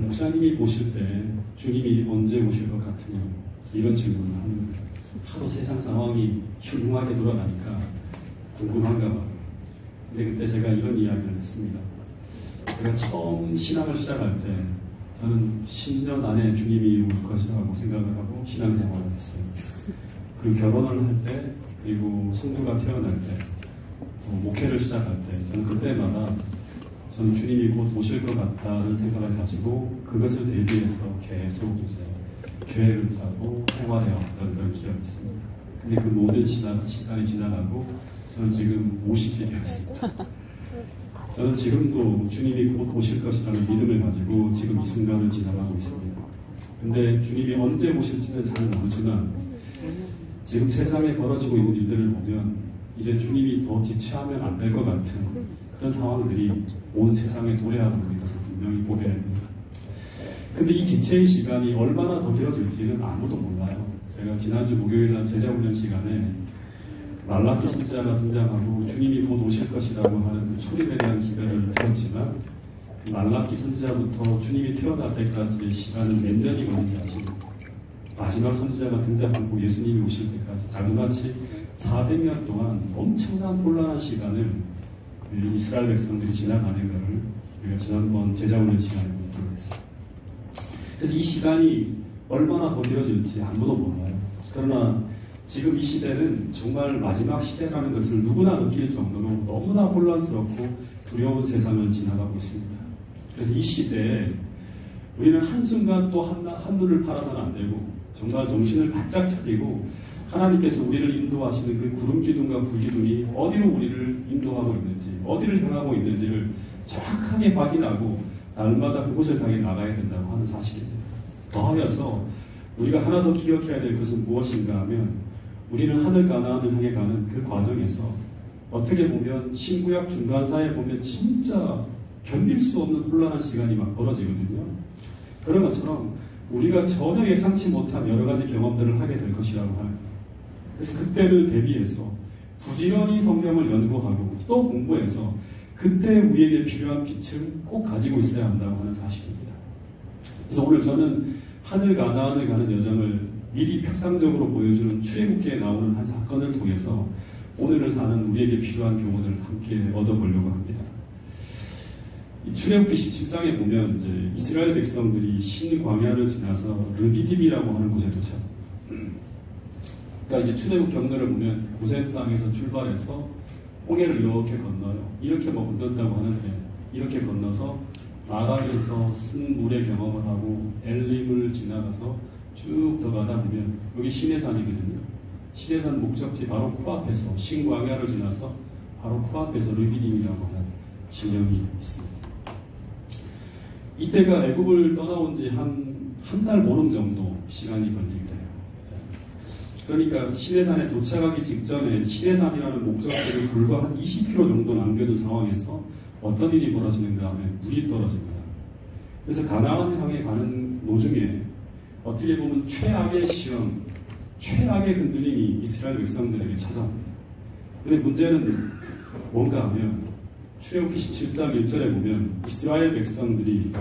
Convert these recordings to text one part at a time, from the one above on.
목사님이 보실 때 주님이 언제 오실 것 같으냐 이런 질문을 하는 거예요. 하도 세상 상황이 흉흉하게 돌아가니까 궁금한가 봐요. 근데 그때 제가 이런 이야기를 했습니다. 제가 처음 신앙을 시작할 때 저는 10년 안에 주님이 올 것이라고 생각을 하고 신앙생활을 했어요. 그리고 결혼을 할 때, 그리고 성도가 태어날 때, 목회를 시작할 때, 저는 그때마다 저는 주님이 곧 오실 것 같다는 생각을 가지고 그것을 대비해서 계속 이제 계획을 짜고 생활해왔던 그런 기억이 있습니다. 근데 그 모든 시간이 지나가고 저는 지금 50이 되었습니다. 저는 지금도 주님이 곧 오실 것이라는 믿음을 가지고 지금 이 순간을 지나가고 있습니다. 근데 주님이 언제 오실지는 잘 모르지만 지금 세상에 벌어지고 있는 일들을 보면 이제 주님이 더 지체하면 안 될 것 같은 그런 상황들이 온 세상에 도래하고 있는 것을 분명히 보게 됩니다. 근데 이 지체의 시간이 얼마나 더 길어질지는 아무도 몰라요. 제가 지난주 목요일날 제자훈련 시간에 말라기 선지자가 등장하고 주님이 곧 오실 것이라고 하는 그 초림에 대한 기대를 들었지만 그 말라기 선지자부터 주님이 태어날 때까지의 시간은 몇 년이 걸리는지 아십니까? 마지막 선지자가 등장하고 예수님이 오실 때까지 자그마치 400년 동안 엄청난 혼란한 시간을 이스라엘 백성들이 지나가는 것을 우리가 지난번 제자훈련 시간에 보도록 했습니다. 그래서 이 시간이 얼마나 더 길어질지 아무도 몰라요. 그러나 지금 이 시대는 정말 마지막 시대라는 것을 누구나 느낄 정도로 너무나 혼란스럽고 두려운 세상을 지나가고 있습니다. 그래서 이 시대에 우리는 한순간 또 한눈을 팔아서는 안 되고 정말 정신을 바짝 차리고 하나님께서 우리를 인도하시는 그 구름 기둥과 불 기둥이 어디로 우리를 인도하고 있는지 어디를 향하고 있는지를 정확하게 확인하고 날마다 그곳을 향해 나가야 된다고 하는 사실입니다. 더하여서 우리가 하나 더 기억해야 될 것은 무엇인가 하면 우리는 하늘 가나안을 향해 가는 그 과정에서 어떻게 보면 신구약 중간사에 보면 진짜 견딜 수 없는 혼란한 시간이 막 벌어지거든요. 그런 것처럼 우리가 전혀 예상치 못한 여러 가지 경험들을 하게 될 것이라고 합니다. 그래서 그때를 대비해서 부지런히 성경을 연구하고 또 공부해서 그때 우리에게 필요한 빛을 꼭 가지고 있어야 한다고 하는 사실입니다. 그래서 오늘 저는 하늘 가나안을 가는 여정을 미리 표상적으로 보여주는 출애굽기에 나오는 한 사건을 통해서 오늘을 사는 우리에게 필요한 교훈을 함께 얻어보려고 합니다. 이 출애굽기 17장에 보면 이제 이스라엘 백성들이 신광야를 지나서 르비딤이라고 하는 곳에 도착. 그러니까 이제 출애굽 경로를 보면 고센 땅에서 출발해서 홍해를 이렇게 건너요. 이렇게 뭐 건넌다고 하는데 이렇게 건너서 아락에서 쓴 물의 경험을 하고 엘림을 지나가서 쭉 더 가다 보면 여기 시내산이거든요. 시내산 목적지 바로 코앞에서 신광야를 지나서 바로 코앞에서 르비딤이라고 하는 지명이 있습니다. 이때가 애굽을 떠나온 지 한 달 보름 정도 시간이 걸릴 때예요. 그러니까 시내산에 도착하기 직전에 시내산이라는 목적지를 불과 한 20km 정도 남겨둔 상황에서 어떤 일이 벌어지는가 하면 물이 떨어집니다. 그래서 가나안을 향해 가는 도중에 어떻게 보면 최악의 시험, 최악의 흔들림이 이스라엘 백성들에게 찾아옵니다. 그런데 문제는 뭔가 하면 출애굽기 17장 1절에 보면 이스라엘 백성들이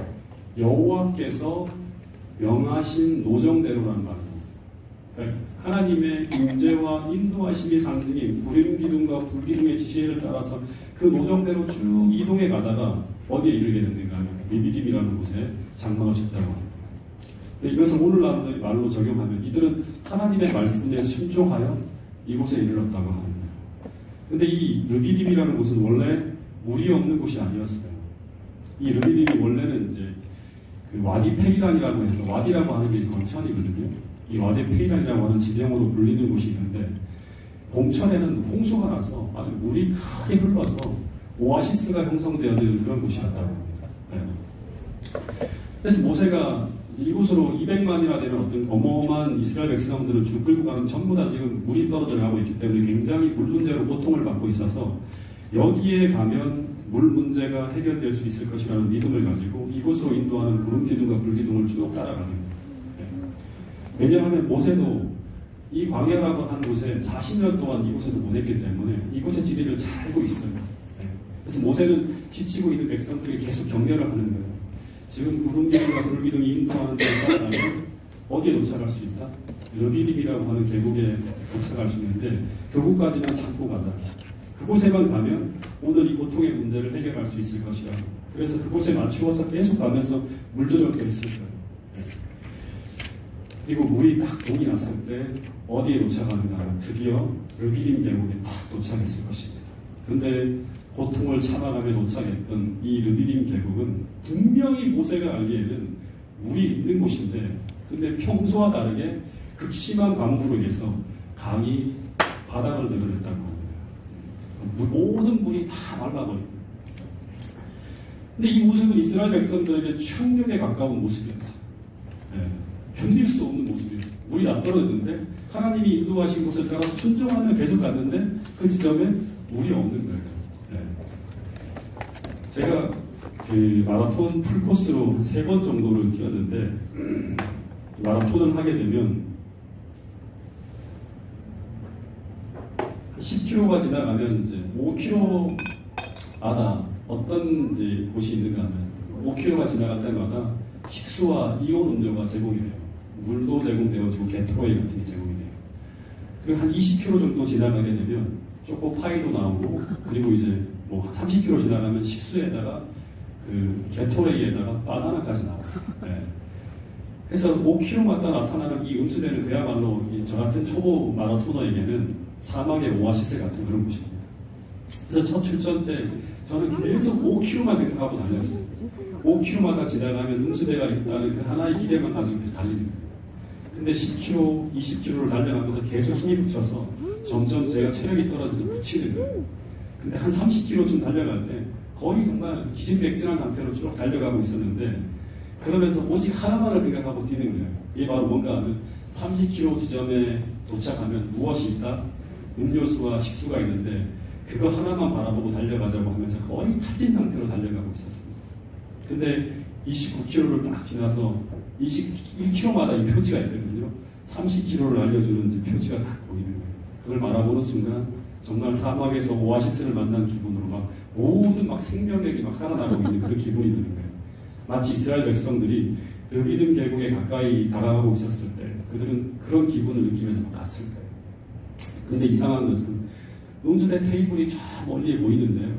여호와께서 명하신 노정대로라는 말입니다. 그러니까 하나님의 임재와 인도하심이 상징인 구름 기둥과 불 기둥의 지시를 따라서 그 노정대로 쭉 이동해 가다가 어디에 이르게 됐는가 하면 르비딤이라는 곳에 장막을 쳤다고 합니다. 이것을 오늘날 말로 적용하면 이들은 하나님의 말씀에 순종하여 이곳에 이르렀다고 합니다. 근데 이 르비딤이라는 곳은 원래 물이 없는 곳이 아니었어요. 이 르비딤이 원래는 이제 그 와디 페리란이라고 해서 와디라고 하는 게 건천이거든요. 이 와디 페리란이라고 하는 지명으로 불리는 곳이 있는데 봄철에는 홍수가 나서 아주 물이 크게 흘러서 오아시스가 형성되어지는 그런 곳이었다고 합니다. 네. 그래서 모세가 이곳으로 200만이나 되는 어떤 어마어마한 이스라엘 백성들을 줄 끌고 가는 전부 다 지금 물이 떨어져 가고 있기 때문에 굉장히 물 문제로 고통을 받고 있어서 여기에 가면 물 문제가 해결될 수 있을 것이라는 믿음을 가지고 이곳으로 인도하는 구름 기둥과 불 기둥을 쭉 따라가는 거예요. 왜냐하면 모세도 이 광야라고 한 곳에 40년 동안 이곳에서 보냈기 때문에 이곳의 지리를 잘 알고 있어요. 그래서 모세는 지치고 있는 백성들이 계속 격려를 하는 거예요. 지금 구름기둥과 불기둥이 인도하는 데를 따라가면 어디에 도착할 수 있다? 르비딤이라고 하는 계곡에 도착할 수 있는데 그곳까지만 찾고 가자. 그곳에만 가면 오늘 이 고통의 문제를 해결할 수 있을 것이다. 그래서 그곳에 맞추어서 계속 가면서 물 조절도 했을 거예요. 그리고 물이 딱 동이 났을 때 어디에 도착하는가 하면 드디어 르비딤 계곡에 딱 도착했을 것입니다. 근데 고통을 참아가며 도착했던 이 르비딤 계곡은 분명히 모세가 알기에는 물이 있는 곳인데 근데 평소와 다르게 극심한 가뭄으로 인해서 강이 바닥을 드러냈다고 합니다. 모든 물이 다 말라버립니다. 근데 이 모습은 이스라엘 백성들에게 충격에 가까운 모습이었어요. 견딜 수 없는 모습이었어요. 물이 낯떨어졌는데 하나님이 인도하신 곳을 따라 순종하며 계속 갔는데 그 지점에 물이 없는 거예요. 제가 그 마라톤 풀코스로 한 3번 정도를 뛰었는데 마라톤을 하게 되면 10km가 지나가면 이제 5km마다 어떤 이제 곳이 있는가 하면 5km가 지나갈 때마다 식수와 이온 음료가 제공이 돼요. 물도 제공되어지고 게토레이 같은 게 제공이 돼요. 그리고 한 20km 정도 지나가게 되면 초코파이도 나오고 그리고 이제 뭐 30km 지나가면 식수에다가 그 게토레이에다가 바나나까지 나와요. 그래서 5km마다 나타나는 이 음수대는 그야말로 저 같은 초보 마라토너에게는 사막의 오아시스 같은 그런 곳입니다. 그래서 첫 출전 때 저는 계속 5km만 생각하고 달렸어요. 5km마다 지나가면 음수대가 있다는 그 하나의 기대만 가지고 달리는 거예요. 근데 10km, 20km를 달려가면서 계속 힘이 붙여서 점점 제가 체력이 떨어져서 붙이는 거예요. 근데 한 30km쯤 달려갈 때 거의 정말 기진맥진한 상태로 쭉 달려가고 있었는데 그러면서 오직 하나만을 생각하고 뛰는 거예요. 이게 바로 뭔가 하면 30km 지점에 도착하면 무엇이 있다? 음료수와 식수가 있는데 그거 하나만 바라보고 달려가자고 하면서 거의 탈진 상태로 달려가고 있었습니다. 근데 29km를 딱 지나서 21km마다 이 표지가 있거든요. 30km를 알려주는 이제 표지가 딱 보이는 거예요. 그걸 바라보는 순간 정말 사막에서 오아시스를 만난 기분으로 막 모든 막 생명력이 막 살아나고 있는 그런 기분이 드는 거예요. 마치 이스라엘 백성들이 르비딤 계곡에 가까이 다가가고 있었을 때 그들은 그런 기분을 느끼면서 막 갔을 거예요. 근데 이상한 것은 음수대 테이블이 저 멀리에 보이는데요.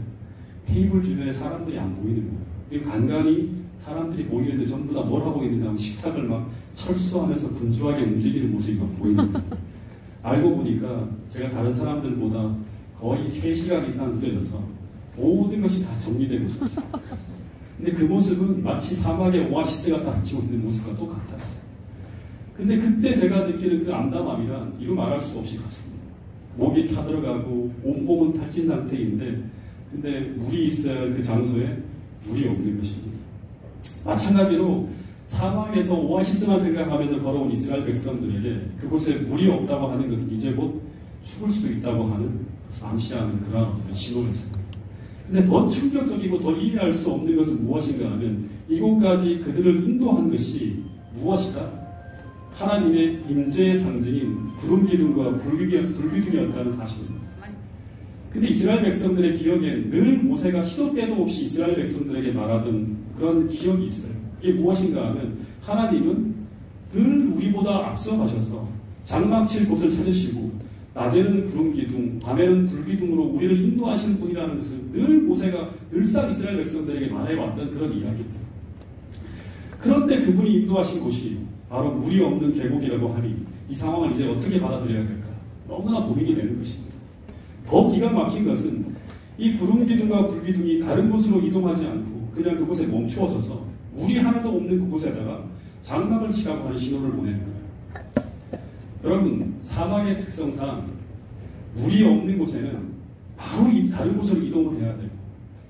테이블 주변에 사람들이 안 보이는 거예요. 그리고 간간히 사람들이 보이는데 전부 다 뭘 하고 있는가 하면 식탁을 막 철수하면서 분주하게 움직이는 모습이 막 보이는 거예요. 알고 보니까 제가 다른 사람들보다 거의 3시간 이상 늦어져서 모든 것이 다 정리되고 있었어요. 근데 그 모습은 마치 사막의 오아시스가 사라지고 있는 모습과 똑같았어요. 근데 그때 제가 느끼는 그 암담함이란 이루 말할 수 없이 컸습니다. 목이 타들어가고 온몸은 탈진 상태인데 근데 물이 있어야 할 그 장소에 물이 없는 것입니다. 마찬가지로 사막에서 오아시스만 생각하면서 걸어온 이스라엘 백성들에게 그곳에 물이 없다고 하는 것은 이제 곧 죽을 수도 있다고 하는 암시하는 그러한 어떤 신호였습니다. 근데 더 충격적이고 더 이해할 수 없는 것은 무엇인가 하면 이곳까지 그들을 인도한 것이 무엇이다? 하나님의 임재의 상징인 구름기둥과 불기둥이었다는 사실입니다. 근데 이스라엘 백성들의 기억엔 늘 모세가 시도 때도 없이 이스라엘 백성들에게 말하던 그런 기억이 있어요. 그게 무엇인가 하면 하나님은 늘 우리보다 앞서 가셔서 장막칠 곳을 찾으시고 낮에는 구름기둥, 밤에는 불기둥으로 우리를 인도하시는 분이라는 것을 늘 모세가 늘상 이스라엘 백성들에게 말해왔던 그런 이야기입니다. 그런데 그분이 인도하신 곳이 바로 물이 없는 계곡이라고 하니 이 상황을 이제 어떻게 받아들여야 될까? 너무나 고민이 되는 것입니다. 더 기가 막힌 것은 이 구름기둥과 불기둥이 다른 곳으로 이동하지 않고 그냥 그곳에 멈추어 서서 물이 하나도 없는 그곳에다가 장막을 치라고 하는 신호를 보내는 거예요. 여러분, 사막의 특성상 물이 없는 곳에는 바로 다른 곳으로 이동을 해야 돼요.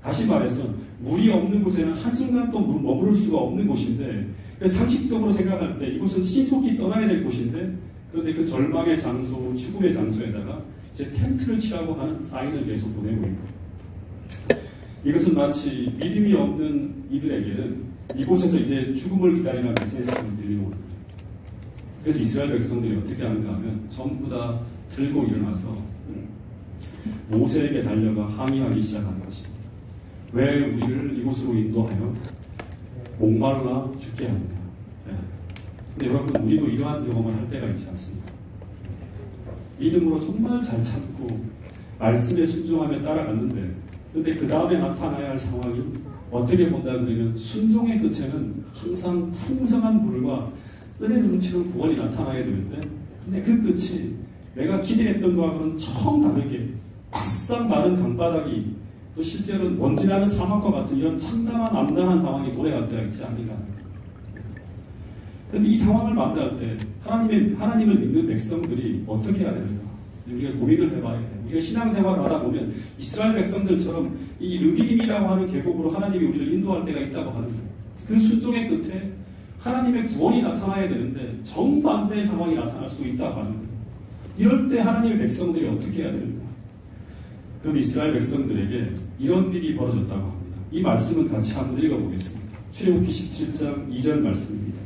다시 말해서 물이 없는 곳에는 한순간 또 머무를 수가 없는 곳인데 상식적으로 생각할 때 이곳은 신속히 떠나야 될 곳인데 그런데 그 절망의 장소, 죽음의 장소에다가 이제 텐트를 치라고 하는 사인을 계속 보내고 있는 거예요. 이것은 마치 믿음이 없는 이들에게는 이곳에서 이제 죽음을 기다리는 메시지를 들리는 거예요. 그래서 이스라엘 백성들이 어떻게 하는가 하면 전부 다 들고 일어나서 모세에게 달려가 항의하기 시작하는 것입니다. 왜 우리를 이곳으로 인도하여 목말라 죽게 하느냐. 네. 근데 여러분, 우리도 이러한 경험을 할 때가 있지 않습니까? 믿음으로 정말 잘 참고 말씀에 순종하며 따라갔는데, 근데 그 다음에 나타나야 할 상황이 어떻게 본다 그러면 순종의 끝에는 항상 풍성한 불과 은혜 넘치는 구원이 나타나게 되는데, 근데 그 끝이 내가 기대했던 것과는 정 다르게 바싹 마른 강바닥이 또 실제로는 먼지나는 사막과 같은 이런 참담한 암담한 상황이 도래할 때가 있지 않는가. 그런데 이 상황을 만날 때 하나님을 믿는 백성들이 어떻게 해야 되는가? 우리가 고민을 해봐야 돼요. 우리가 신앙생활을 하다 보면 이스라엘 백성들처럼 이 르비딤이라고 하는 계곡으로 하나님이 우리를 인도할 때가 있다고 하는 거예요. 그 순종의 끝에 하나님의 구원이 나타나야 되는데 정반대의 상황이 나타날 수 있다고 하는 거예요. 이럴 때 하나님의 백성들이 어떻게 해야 되는가? 그럼 이스라엘 백성들에게 이런 일이 벌어졌다고 합니다. 이 말씀은 같이 한번 읽어보겠습니다. 출애굽기 17장 2절 말씀입니다.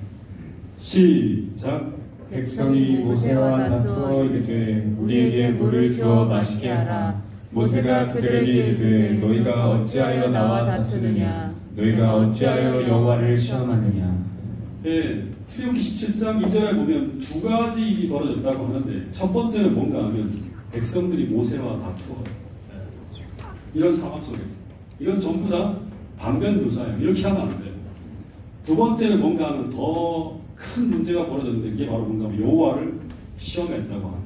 시작. 백성이 모세와 다투어 이르되 우리에게 물을 주어 마시게 하라. 모세가 그들에게 이르되 너희가 어찌하여 나와 다투느냐? 너희가 어찌하여 여호와를 시험하느냐? 네, 출애굽기 17장 2절에 보면 두 가지 일이 벌어졌다고 하는데, 첫 번째는 뭔가 하면 백성들이 모세와 다투어. 이런 상황 속에서 이건 전부 다 방변교사예요. 이렇게 하면 안 돼요. 두 번째는 뭔가 하면 더 큰 문제가 벌어졌는데, 이게 바로 뭔가 하면 여호와를 시험했다고 하는 거예요.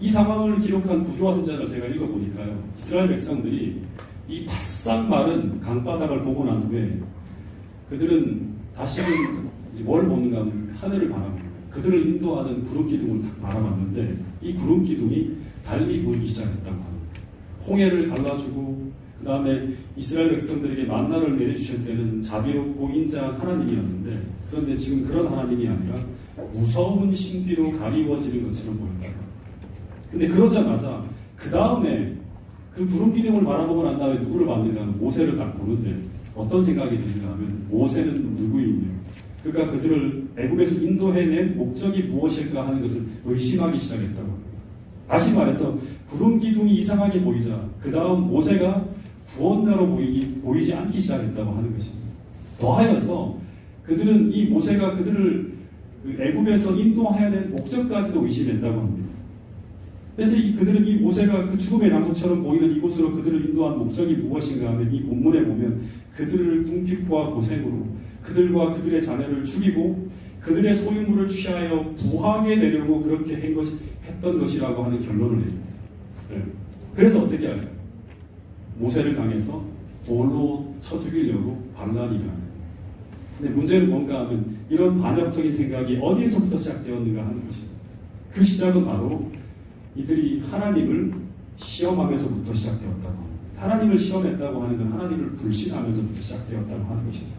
이 상황을 기록한 구조화 선자를 제가 읽어보니까요, 이스라엘 백성들이 이 바싹 마른 강바닥을 보고 난 후에 그들은 다시는 뭘 보는가 하면 하늘을 바라봅니다. 그들을 인도하는 구름 기둥을 딱 바라봤는데, 이 구름 기둥이 달리 보이기 시작했다고 합니다. 홍해를 갈라주고 그 다음에 이스라엘 백성들에게 만나를 내려주실 때는 자비롭고 인자한 하나님이었는데, 그런데 지금 그런 하나님이 아니라 무서운 신비로 가리워지는 것처럼 보인다. 근데 그러자마자 그 다음에 그 구름 기둥을 바라보고 난 다음에 누구를 봤는가 하면 모세를 딱 보는데 어떤 생각이 드는가 하면, 모세는 누구이며 그가 그들을 애굽에서 인도해낸 목적이 무엇일까 하는 것을 의심하기 시작했다고 합니다. 다시 말해서 구름 기둥이 이상하게 보이자 그 다음 모세가 구원자로 보이지 않기 시작했다고 하는 것입니다. 더하여서 그들은 이 모세가 그들을 애굽에서 인도해야 될 목적까지도 의심했다고 합니다. 그래서 그들은 이 모세가 그 죽음의 장소처럼 보이는 이곳으로 그들을 인도한 목적이 무엇인가 하면, 이 본문에 보면 그들을 궁핍과 고생으로 그들과 그들의 자녀를 죽이고 그들의 소유물을 취하여 부하게 내려고 그렇게 했던 것이라고 하는 결론을 내립니다. 네. 그래서 어떻게 할까요? 모세를 강해서 돌로 쳐 죽이려고 반란이 일어나요. 근데 문제는 뭔가 하면 이런 반역적인 생각이 어디에서부터 시작되었는가 하는 것입니다. 그 시작은 바로 이들이 하나님을 시험하면서부터 시작되었다고 합니다. 하나님을 시험했다고 하는 건 하나님을 불신하면서부터 시작되었다고 하는 것입니다.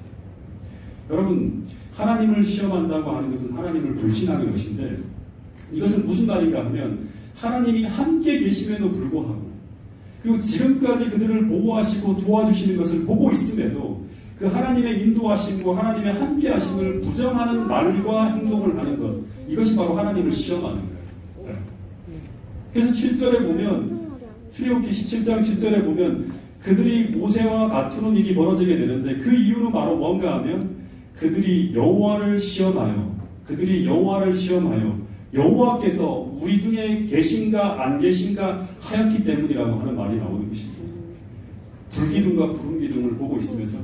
여러분, 하나님을 시험한다고 하는 것은 하나님을 불신하는 것인데, 이것은 무슨 말인가 하면 하나님이 함께 계심에도 불구하고, 그리고 지금까지 그들을 보호하시고 도와주시는 것을 보고 있음에도 그 하나님의 인도하심과 하나님의 함께하심을 부정하는 말과 행동을 하는 것, 이것이 바로 하나님을 시험하는 거예요. 그래서 7절에 보면, 출애굽기 17장 7절에 보면 그들이 모세와 다투는 일이 벌어지게 되는데, 그 이유는 바로 뭔가 하면 그들이 여호와를 시험하여 여호와께서 우리 중에 계신가 안 계신가 하였기 때문이라고 하는 말이 나오는 것입니다. 불기둥과 구름기둥을 보고 있으면서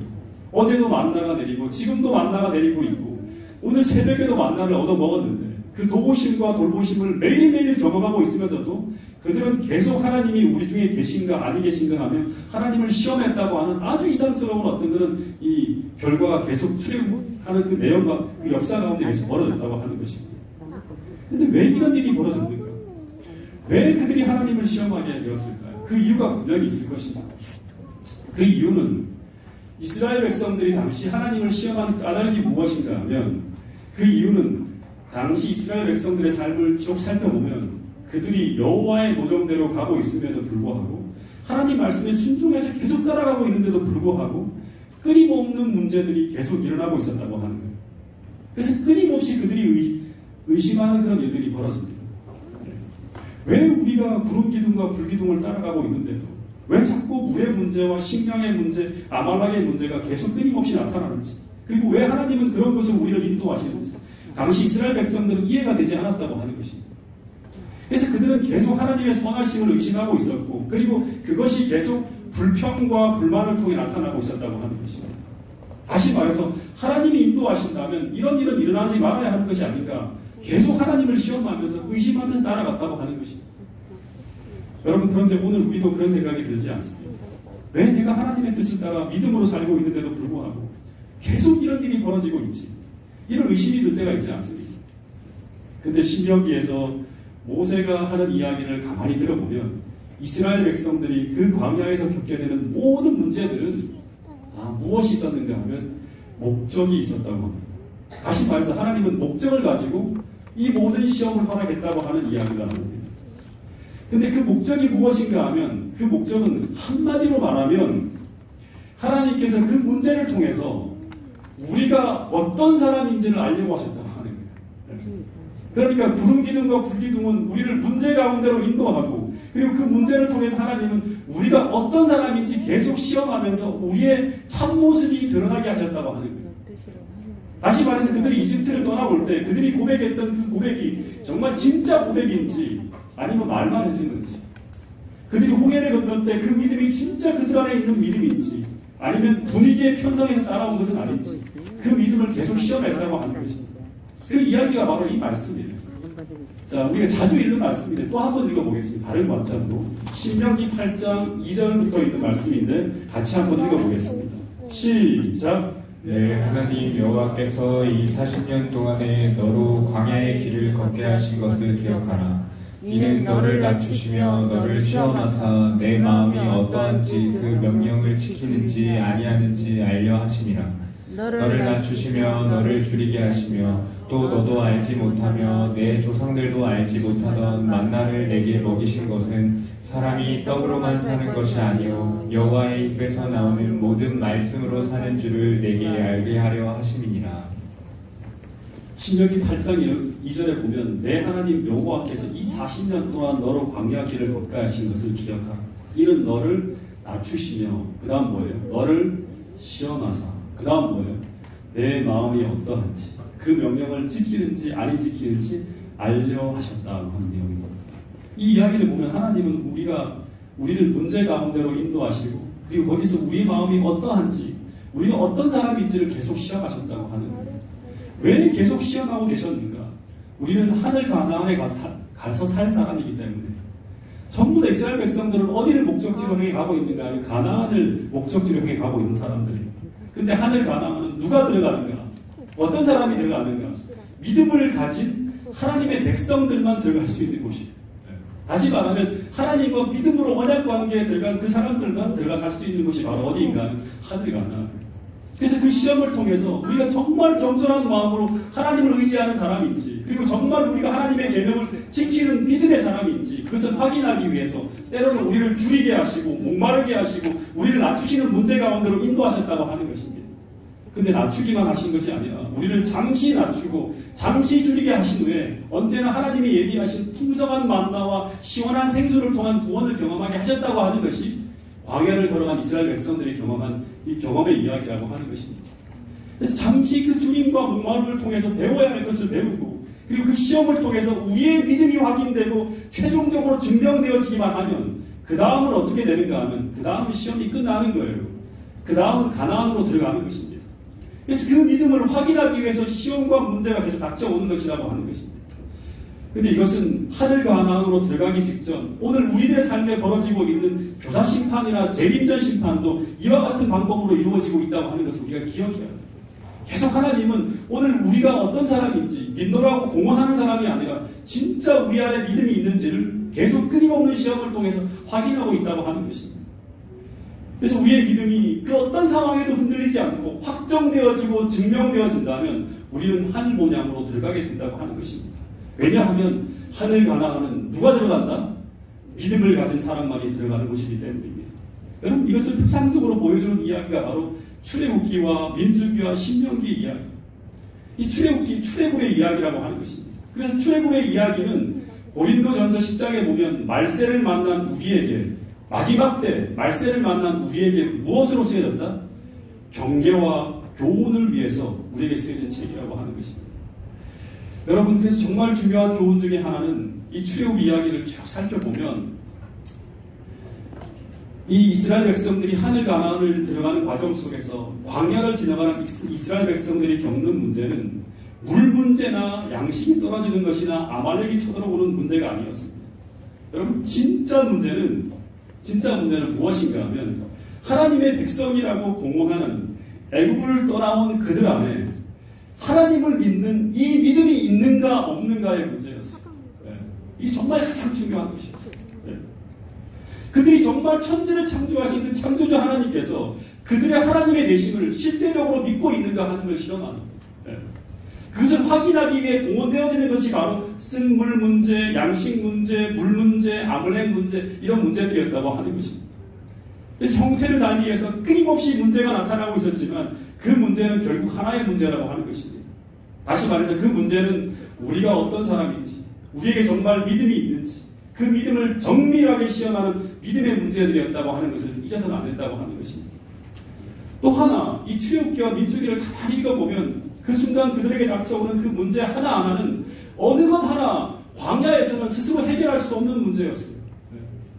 어제도 만나가 내리고 지금도 만나가 내리고 있고 오늘 새벽에도 만나를 얻어먹었는데, 그 도보심과 돌보심을 매일매일 경험하고 있으면서도 그들은 계속 하나님이 우리 중에 계신가 아니 계신가 하면 하나님을 시험했다고 하는 아주 이상스러운 어떤 그런 이 결과가 계속 출입하는 그 내용과 그 역사 가운데 계속 벌어졌다고 하는 것입니다. 근데 왜 이런 일이 벌어졌는가? 왜 그들이 하나님을 시험하게 되었을까요? 그 이유가 분명히 있을 것입니다. 그 이유는 이스라엘 백성들이 당시 하나님을 시험한 까닭이 무엇인가 하면, 그 이유는 당시 이스라엘 백성들의 삶을 쭉 살펴보면 그들이 여호와의 노정대로 가고 있음에도 불구하고, 하나님 말씀에 순종해서 계속 따라가고 있는데도 불구하고 끊임없는 문제들이 계속 일어나고 있었다고 하는 거예요. 그래서 끊임없이 그들이 의심하는 그런 일들이 벌어집니다. 왜 우리가 구름기둥과 불기둥을 따라가고 있는데도 왜 자꾸 물의 문제와 식량의 문제, 아말렉의 문제가 계속 끊임없이 나타나는지, 그리고 왜 하나님은 그런 것을 우리를 인도하시는지 당시 이스라엘 백성들은 이해가 되지 않았다고 하는 것입니다. 그래서 그들은 계속 하나님의 선하심을 의심하고 있었고 그리고 그것이 계속 불평과 불만을 통해 나타나고 있었다고 하는 것입니다. 다시 말해서 하나님이 인도하신다면 이런 일은 일어나지 말아야 하는 것이 아닌가 계속 하나님을 시험하면서 의심하면서 따라갔다고 하는 것입니다. 여러분 그런데 오늘 우리도 그런 생각이 들지 않습니다. 왜 내가 하나님의 뜻을 따라 믿음으로 살고 있는데도 불구하고 계속 이런 일이 벌어지고 있지? 이런 의심이 들 때가 있지 않습니까? 근데 신명기에서 모세가 하는 이야기를 가만히 들어보면 이스라엘 백성들이 그 광야에서 겪게 되는 모든 문제들은 무엇이 있었는가 하면 목적이 있었다고 합니다. 다시 말해서 하나님은 목적을 가지고 이 모든 시험을 허락했다고 하는 이야기가 나옵니다. 근데 그 목적이 무엇인가 하면 그 목적은 한마디로 말하면 하나님께서 그 문제를 통해서 우리가 어떤 사람인지를 알려고 하셨다고 하는 거예요. 그러니까 구름기둥과 불기둥은 우리를 문제 가운데로 인도하고 그리고 그 문제를 통해서 하나님은 우리가 어떤 사람인지 계속 시험하면서 우리의 참모습이 드러나게 하셨다고 하는 거예요. 다시 말해서 그들이 이집트를 떠나볼 때 그들이 고백했던 그 고백이 정말 진짜 고백인지 아니면 말만 해준 건지 그들이 홍해를 건널 때 그 믿음이 진짜 그들 안에 있는 믿음인지 아니면 분위기에 편성해서 따라온 것은 아닌지 그 믿음을 계속 시험했다고 하는 것입니다. 그 이야기가 바로 이 말씀이에요. 자, 우리가 자주 읽는 말씀인데 또 한 번 읽어보겠습니다. 다른 관점으로 신명기 8장 2절부터 있는 말씀인데 같이 한번 읽어보겠습니다. 시작. 네, 하나님 여호와께서 이 40년 동안에 너로 광야의 길을 걷게 하신 것을 기억하라. 이는 너를 낮추시며 너를 시험하사 내 마음이 어떠한지 그 명령을 지키는지 아니하는지 알려 하심이라. 너를 낮추시며 너를 줄이게 하시며 또 너도 알지 못하며 내 조상들도 알지 못하던 만나를 내게 먹이신 것은 사람이 떡으로만 사는 것이 아니요 여호와의 입에서 나오는 모든 말씀으로 사는 줄을 내게 알게 하려 하심이니라. 신명기 8장 2절에 보면 내 하나님 여호와께서 이 40년 동안 너로 광야 길을 걷게 하신 것을 기억하라. 이는 너를 낮추시며 그 다음 뭐예요? 너를 시험하사 그 다음 뭐예요? 내 마음이 어떠한지 그 명령을 지키는지 아니 지키는지 알려 하셨다고 하는 내용입니다. 이 이야기를 보면 하나님은 우리를 문제 가운데로 인도하시고 그리고 거기서 우리 마음이 어떠한지 우리가 어떤 사람인지를 계속 시험하셨다고 하는 거예요. 왜 계속 시험하고 계셨는가? 우리는 하늘 가나안에 가서 살 사람이기 때문에 전부 다 이스라엘 백성들은 어디를 목적지로 향해 가고 있는가 하면 가나안을 목적지로 향해 가고 있는 사람들입니다. 근데 하늘 가나안은 누가 들어가는가? 어떤 사람이 들어가는가? 믿음을 가진 하나님의 백성들만 들어갈 수 있는 곳이에요. 다시 말하면 하나님과 믿음으로 언약 관계에 들어간 그 사람들만 들어갈 수 있는 곳이 바로 어디인가 하면 하늘 가나안. 그래서 그 시험을 통해서 우리가 정말 겸손한 마음으로 하나님을 의지하는 사람인지 그리고 정말 우리가 하나님의 계명을 지키는 믿음의 사람인지 그것을 확인하기 위해서 때로는 우리를 줄이게 하시고 목마르게 하시고 우리를 낮추시는 문제 가운데로 인도하셨다고 하는 것입니다. 근데 낮추기만 하신 것이 아니라 우리를 잠시 낮추고 잠시 줄이게 하신 후에 언제나 하나님이 예비하신 풍성한 만나와 시원한 생수를 통한 구원을 경험하게 하셨다고 하는 것이 광야를 걸어간 이스라엘 백성들이 경험한 이 경험의 이야기라고 하는 것입니다. 그래서 잠시 그 주님과 목마름을 통해서 배워야 할 것을 배우고 그리고 그 시험을 통해서 우리의 믿음이 확인되고 최종적으로 증명되어지기만 하면 그 다음은 어떻게 되는가 하면 그 다음은 시험이 끝나는 거예요. 그 다음은 가나안으로 들어가는 것입니다. 그래서 그 믿음을 확인하기 위해서 시험과 문제가 계속 닥쳐오는 것이라고 하는 것입니다. 근데 이것은 하늘 가나안으로 들어가기 직전 오늘 우리들의 삶에 벌어지고 있는 교사 심판이나 재림전 심판도 이와 같은 방법으로 이루어지고 있다고 하는 것을 우리가 기억해야 합니다. 계속 하나님은 오늘 우리가 어떤 사람인지 믿노라고 공언하는 사람이 아니라 진짜 우리 안에 믿음이 있는지를 계속 끊임없는 시험을 통해서 확인하고 있다고 하는 것입니다. 그래서 우리의 믿음이 그 어떤 상황에도 흔들리지 않고 확정되어지고 증명되어진다면 우리는 하늘 본향으로 들어가게 된다고 하는 것입니다. 왜냐하면 하늘 가나안은 누가 들어간다? 믿음을 가진 사람만이 들어가는 곳이기 때문입니다. 여러분 이것을 표상적으로 보여주는 이야기가 바로 출애굽기와 민수기와 신명기 이야기. 이 출애굽의 이야기라고 하는 것입니다. 그래서 출애굽의 이야기는 고린도전서 10장에 보면 말세를 만난 우리에게 마지막 때 말세를 만난 우리에게 무엇으로 쓰여졌다? 경계와 교훈을 위해서 우리에게 쓰여진 책이라고 하는 것입니다. 여러분, 그래서 정말 중요한 교훈 중에 하나는 이 출애굽 이야기를 쭉 살펴보면 이 이스라엘 백성들이 하늘 가나안을 들어가는 과정 속에서 광야를 지나가는 이스라엘 백성들이 겪는 문제는 물 문제나 양식이 떨어지는 것이나 아말렉이 쳐들어오는 문제가 아니었습니다. 여러분, 진짜 문제는 무엇인가 하면 하나님의 백성이라고 공언하는 애굽을 떠나온 그들 안에 하나님을 믿는 이 믿음이 있는가 없는가의 문제였어요. 이게 정말 가장 중요한 것이었어요. 그들이 정말 천지를 창조하신 그 창조주 하나님께서 그들의 하나님의 되심을 실제적으로 믿고 있는가 하는 걸 실험하는 거예요. 그것을 확인하기 위해 동원되어지는 것이 바로 쓴물 문제, 양식 문제, 물 문제, 아말렉 문제, 이런 문제들이었다고 하는 것입니다. 그래서 형태를 나기 위해서 끊임없이 문제가 나타나고 있었지만 그 문제는 결국 하나의 문제라고 하는 것입니다. 다시 말해서 그 문제는 우리가 어떤 사람인지, 우리에게 정말 믿음이 있는지, 그 믿음을 정밀하게 시험하는 믿음의 문제들이었다고 하는 것을 잊어서는 안 된다고 하는 것입니다. 또 하나, 이 출애굽기와 민수기를 가만히 읽어보면 그 순간 그들에게 닥쳐오는 그 문제 하나하나는 어느 것 하나 광야에서는 스스로 해결할 수 없는 문제였어요.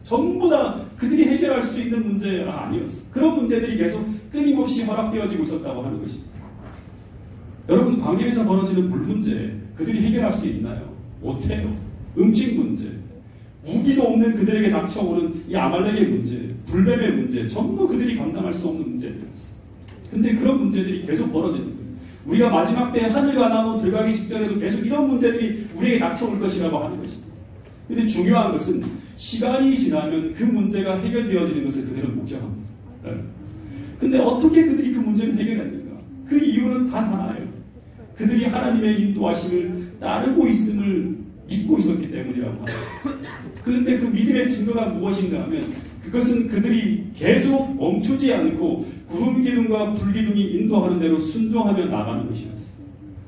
전부 다 그들이 해결할 수 있는 문제가 아니었어요. 그런 문제들이 계속 끊임없이 허락되어지고 있었다고 하는 것입니다. 여러분, 광야에서 벌어지는 물 문제 그들이 해결할 수 있나요? 못해요. 음식 문제, 무기도 없는 그들에게 닥쳐오는 이 아말렉의 문제, 불뱀의 문제, 전부 그들이 감당할 수 없는 문제들이었어요. 근데 그런 문제들이 계속 벌어지는 거예요. 우리가 마지막 때 하늘 가나안으로 들어가기 직전에도 계속 이런 문제들이 우리에게 닥쳐올 것이라고 하는 것입니다. 근데 중요한 것은 시간이 지나면 그 문제가 해결되어지는 것을 그들은 목격합니다. 근데 어떻게 그들이 그 문제를 해결했는가? 그 이유는 단 하나예요. 그들이 하나님의 인도하심을 따르고 있음을 믿고 있었기 때문이라고 합니다. 그런데 그 믿음의 증거가 무엇인가 하면 그것은 그들이 계속 멈추지 않고 구름 기둥과 불 기둥이 인도하는 대로 순종하며 나가는 것이었어요.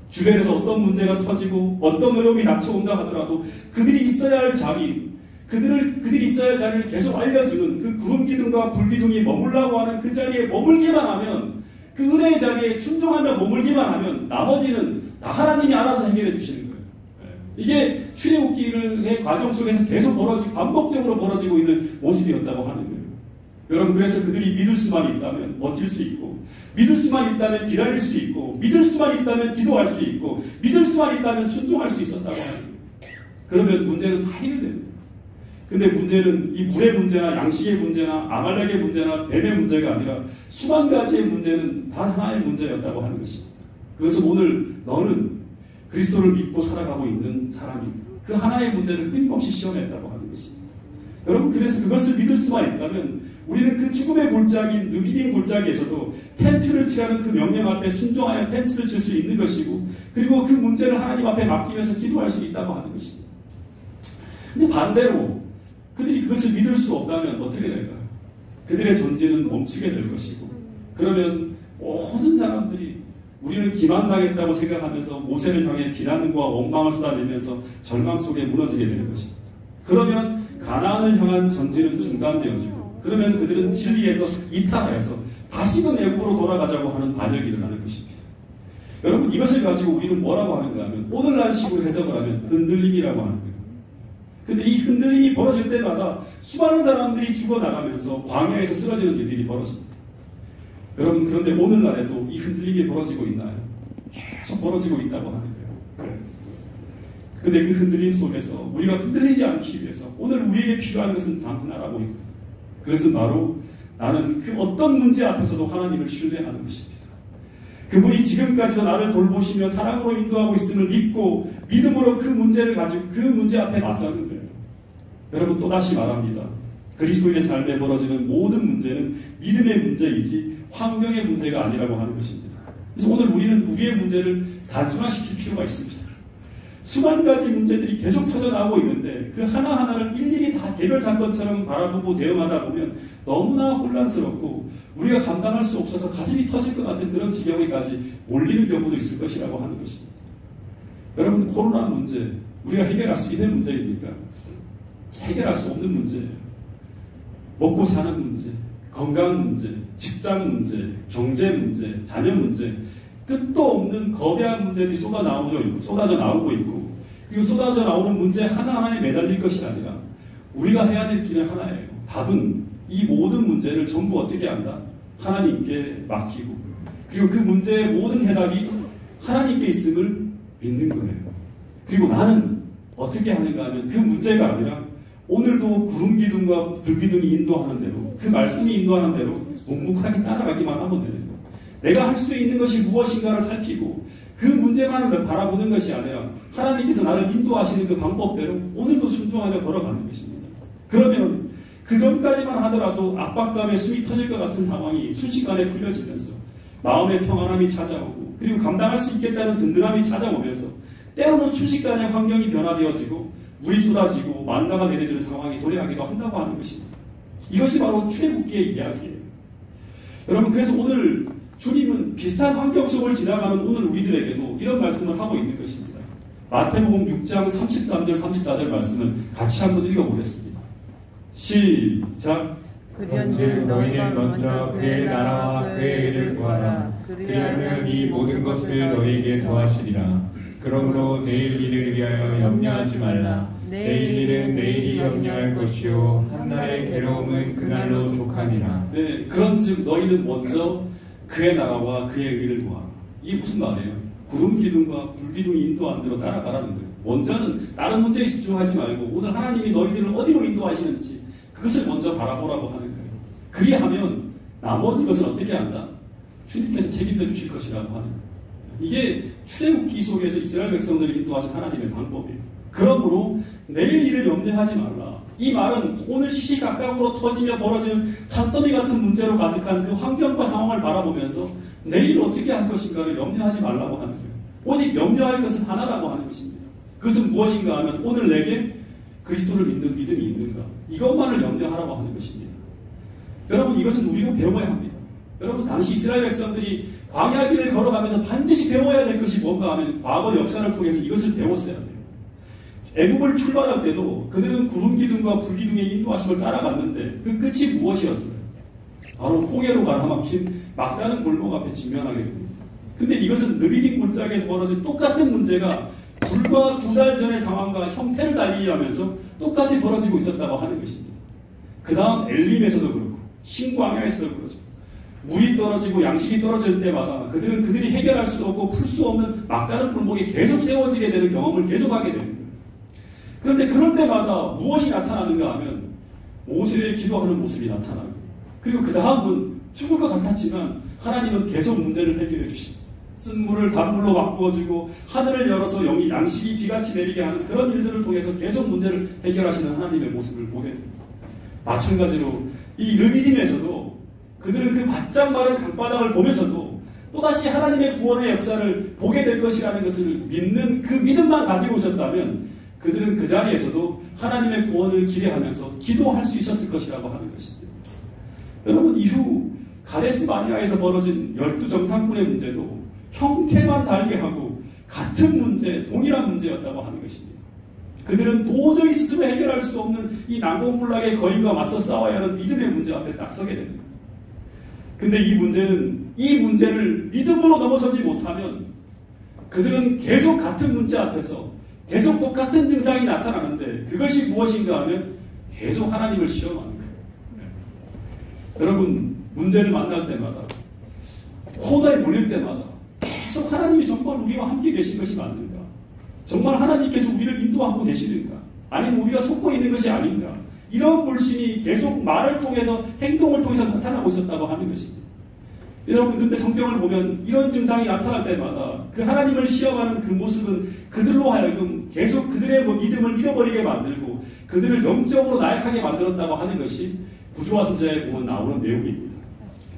주변에서 어떤 문제가 터지고 어떤 어려움이 닥쳐온다 하더라도 그들이 있어야 할 자리, 그들이 있어야 할 자리를 계속 알려주는 그 구름 기둥과 불 기둥이 머물라고 하는 그 자리에 머물기만 하면, 그 은혜의 자리에 순종하며 머물기만 하면 나머지는 다 하나님이 알아서 해결해 주시는 거예요. 이게 출애굽기의 과정 속에서 계속 반복적으로 벌어지고 있는 모습이었다고 하는 거예요. 여러분, 그래서 그들이 믿을 수만 있다면 버틸 수 있고, 믿을 수만 있다면 기다릴 수 있고, 믿을 수만 있다면 기도할 수 있고, 믿을 수만 있다면 순종할 수 있었다고 하는 거예요. 그러면 문제는 다 해결되는 거예요. 근데 문제는 이 물의 문제나 양식의 문제나 아말렉의 문제나 뱀의 문제가 아니라 수만 가지의 문제는 다 하나의 문제였다고 하는 것입니다. 그것은 오늘 너는 그리스도를 믿고 살아가고 있는 사람이 그 하나의 문제를 끊임없이 시험했다고 하는 것입니다. 여러분, 그래서 그것을 믿을 수만 있다면 우리는 그 죽음의 골짜기, 느기딘 골짜기에서도 텐트를 치라는 그 명령 앞에 순종하여 텐트를 칠 수 있는 것이고, 그리고 그 문제를 하나님 앞에 맡기면서 기도할 수 있다고 하는 것입니다. 근데 반대로 그들이 그것을 믿을 수 없다면 어떻게 될까요? 그들의 전진은 멈추게 될 것이고, 그러면 모든 사람들이 우리는 기만당했다고 생각하면서 모세를 향해 비난과 원망을 쏟아내면서 절망 속에 무너지게 되는 것입니다. 그러면 가나안을 향한 전진은 중단되어지고, 그러면 그들은 진리에서 이탈하여서 다시금 애굽으로 돌아가자고 하는 반역이 일어나는 것입니다. 여러분, 이것을 가지고 우리는 뭐라고 하는가 하면 오늘날 식으로 해석을 하면 흔들림이라고 하는 거예요. 근데 이 흔들림이 벌어질 때마다 수많은 사람들이 죽어나가면서 광야에서 쓰러지는 일들이 벌어집니다. 여러분, 그런데 오늘날에도 이 흔들림이 벌어지고 있나요? 계속 벌어지고 있다고 하는 거예요. 근데 그 흔들림 속에서 우리가 흔들리지 않기 위해서 오늘 우리에게 필요한 것은 단 하나라고 합니다. 그것은 바로 나는 그 어떤 문제 앞에서도 하나님을 신뢰하는 것입니다. 그분이 지금까지도 나를 돌보시며 사랑으로 인도하고 있음을 믿고 믿음으로 그 문제를 가지고 그 문제 앞에 맞서는 거예요. 여러분, 또다시 말합니다. 그리스도인의 삶에 벌어지는 모든 문제는 믿음의 문제이지 환경의 문제가 아니라고 하는 것입니다. 그래서 오늘 우리는 우리의 문제를 단순화시킬 필요가 있습니다. 수만 가지 문제들이 계속 터져나오고 있는데 그 하나하나를 일일이 다 개별 사건처럼 바라보고 대응하다 보면 너무나 혼란스럽고 우리가 감당할 수 없어서 가슴이 터질 것 같은 그런 지경에까지 몰리는 경우도 있을 것이라고 하는 것입니다. 여러분, 코로나 문제 우리가 해결할 수 있는 문제입니까? 해결할 수 없는 문제예요. 먹고 사는 문제, 건강 문제, 직장 문제, 경제 문제, 자녀 문제, 끝도 없는 거대한 문제들이 쏟아져 나오고 있고, 그리고 쏟아져 나오는 문제 하나하나에 매달릴 것이 아니라 우리가 해야 될 길은 하나예요. 답은 이 모든 문제를 전부 어떻게 한다? 하나님께 맡기고, 그리고 그 문제의 모든 해답이 하나님께 있음을 믿는 거예요. 그리고 나는 어떻게 하는가 하면 그 문제가 아니라 오늘도 구름 기둥과 불 기둥이 인도하는 대로, 그 말씀이 인도하는 대로 묵묵하게 따라가기만 하면 되는 거예요. 내가 할 수 있는 것이 무엇인가를 살피고 그 문제만을 바라보는 것이 아니라 하나님께서 나를 인도하시는 그 방법대로 오늘도 순종하며 걸어가는 것입니다. 그러면 그 전까지만 하더라도 압박감에 숨이 터질 것 같은 상황이 순식간에 풀려지면서 마음의 평안함이 찾아오고, 그리고 감당할 수 있겠다는 든든함이 찾아오면서 때로는 순식간에 환경이 변화되어지고 물이 쏟아지고 만나가 내려지는 상황이 도래하기도 한다고 하는 것입니다. 이것이 바로 출애굽기의 이야기예요. 여러분, 그래서 오늘 주님은 비슷한 환경 속을 지나가는 오늘 우리들에게도 이런 말씀을 하고 있는 것입니다. 마태복음 6장 33절 34절 말씀을 같이 한번 읽어보겠습니다. 시작. 그런즉 너희는 먼저 그의 나라와 그의 의를 구하라. 그리하면 이 모든 것을 너희에게 더하시리라. 그러므로 내일 일을 위하여 염려하지 말라. 내일 일은 내일이 염려할 것이요 한날의 괴로움은 그날로 족하니라. 네, 그런즉 너희는 먼저 그의 나라와 그의 의를 구하라. 이게 무슨 말이에요? 구름 기둥과 불 기둥이 인도한 대로 따라가라는 거예요. 먼저는 다른 문제에 집중하지 말고 오늘 하나님이 너희들을 어디로 인도하시는지 그것을 먼저 바라보라고 하는 거예요. 그리하면 나머지 것은 어떻게 한다? 주님께서 책임져 주실 것이라고 하는 거예요. 이게 출애굽기 속에서 이스라엘 백성들을 인도하신 하나님의 방법이에요. 그러므로 내일 일을 염려하지 말라. 이 말은 오늘 시시각각으로 터지며 벌어지는 산더미 같은 문제로 가득한 그 환경과 상황을 바라보면서 내일 어떻게 할 것인가를 염려하지 말라고 하는 거예요. 오직 염려할 것은 하나라고 하는 것입니다. 그것은 무엇인가 하면 오늘 내게 그리스도를 믿는 믿음이 있는가, 이것만을 염려하라고 하는 것입니다. 여러분, 이것은 우리가 배워야 합니다. 여러분, 당시 이스라엘 백성들이 광야 길을 걸어가면서 반드시 배워야 될 것이 뭔가 하면 과거 역사를 통해서 이것을 배웠어야 돼요. 애굽을 출발할 때도 그들은 구름 기둥과 불 기둥의 인도하심을 따라갔는데 그 끝이 무엇이었어요? 바로 홍해로 가라막힌 막다른 골목 앞에 직면하게 됩니다. 근데 이것은 느비딘 골짜기에서 벌어진 똑같은 문제가 불과 2달 전의 상황과 형태를 달리 하면서 똑같이 벌어지고 있었다고 하는 것입니다. 그 다음 엘림에서도 그렇고 신광야에서도 그렇죠. 물이 떨어지고 양식이 떨어질 때마다 그들은 그들이 해결할 수 없고 풀 수 없는 막다른 골목이 계속 세워지게 되는 경험을 계속하게 됩니다. 그런데 그럴 때마다 무엇이 나타나는가 하면 모세의 기도하는 모습이 나타나고, 그리고 그 다음은 죽을 것 같았지만 하나님은 계속 문제를 해결해 주십니다. 쓴 물을 단물로 바꾸어주고 하늘을 열어서 양식이 비같이 내리게 하는 그런 일들을 통해서 계속 문제를 해결하시는 하나님의 모습을 보게 됩니다. 마찬가지로 이 르비딤에서도 그들은 그 바짝 마른 강바닥을 보면서도 또다시 하나님의 구원의 역사를 보게 될 것이라는 것을 믿는 그 믿음만 가지고 있었다면 그들은 그 자리에서도 하나님의 구원을 기대하면서 기도할 수 있었을 것이라고 하는 것입니다. 여러분, 이후 가데스 바네아에서 벌어진 12정탐꾼의 문제도 형태만 다르게 하고 같은 문제, 동일한 문제였다고 하는 것입니다. 그들은 도저히 스스로 해결할 수 없는 이 난공불락의 거인과 맞서 싸워야 하는 믿음의 문제 앞에 딱 서게 됩니다. 근데 이 문제를 믿음으로 넘어서지 못하면 그들은 계속 같은 문제 앞에서 계속 똑같은 증상이 나타나는데 그것이 무엇인가 하면 계속 하나님을 시험하는 거예요. 여러분, 문제를 만날 때마다, 코너에 몰릴 때마다 계속 하나님이 정말 우리와 함께 계신 것이 맞는가? 정말 하나님께서 우리를 인도하고 계시는가? 아니면 우리가 속고 있는 것이 아닌가? 이런 불신이 계속 말을 통해서, 행동을 통해서 나타나고 있었다고 하는 것입니다. 여러분, 근데 성경을 보면 이런 증상이 나타날 때마다 그 하나님을 시험하는 그 모습은 그들로 하여금 계속 그들의 믿음을 잃어버리게 만들고 그들을 영적으로 나약하게 만들었다고 하는 것이 구조화투자에 보면 나오는 내용입니다.